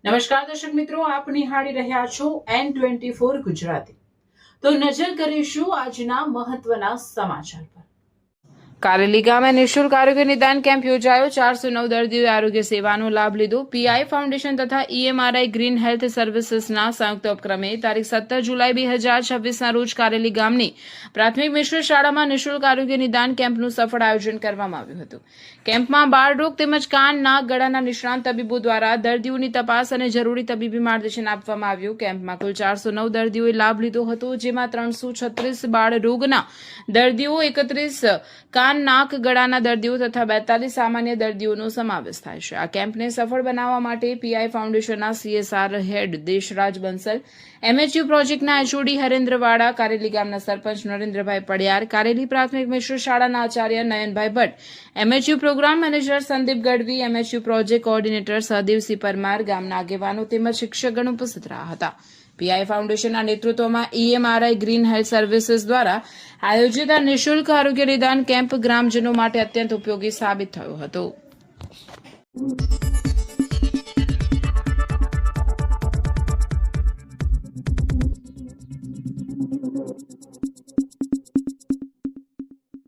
નમસ્કાર દર્શક મિત્રો, આપ નિહાળી રહ્યા છો N24 ગુજરાતી। તો નજર કરીશું આજના મહત્વના સમાચાર પર। કારેલી ગામે નિઃશુલ્ક આરોગ્ય નિદાન કેમ્પ યોજાયો। 409 દર્દીઓએ આરોગ્ય સેવાનો લાભ લીધો। પીઆઈ ફાઉન્ડેશન તથા EMRI ગ્રીન હેલ્થ સર્વિસીસના સંયુક્ત ઉપક્રમે તારીખ 17 જુલાઈ 2026ના રોજ કારેલી ગામની પ્રાથમિક મિશ્ર શાળામાં નિઃશુલ્ક આરોગ્ય નિદાન કેમ્પનું સફળ આયોજન કરવામાં આવ્યું હતું। કેમ્પમાં બાળરોગ તેમજ કાન નાક ગળાના નિષ્ણાંત તબીબો દ્વારા દર્દીઓની તપાસ અને જરૂરી તબીબી માર્ગદર્શન આપવામાં આવ્યું। કેમ્પમાં કુલ 409 દર્દીઓએ લાભ લીધો હતો, જેમાં 336 બાળ રોગના દર્દીઓ, 31 કાન નાક ગળાના દર્દીઓ તથા 42 સામાન્ય દર્દીઓનો સમાવેશ થાય છે। આ કેમ્પને સફળ બનાવવા માટે પીઆઈ ફાઉન્ડેશનના CSR હેડ દેશરાજ બંસલ, MHU પ્રોજેક્ટના HOD હરેન્દ્રવાડા, કારેલી ગામના સરપંચ નરેન્દ્રભાઈ પડિયાર, કારેલી પ્રાથમિક મિશ્ર શાળાના આચાર્ય Nayanbhai Bhatt, MHU program manager Sandeep Gadhvi, MHU project coordinator Sahdevsinh Parmar, ગામના આગેવાનો તેમજ શિક્ષકગણ ઉપસ્થિત રહ્યા હતા। પીઆઈ ફાઉન્ડેશનના નેતૃત્વમાં EMRI ગ્રીન હેલ્થ સર્વિસીસ દ્વારા આયોજિત આ નિઃશુલ્ક આરોગ્ય નિદાન કેમ્પ ગ્રામજનો માટે અત્યંત ઉપયોગી સાબિત થયો હતો।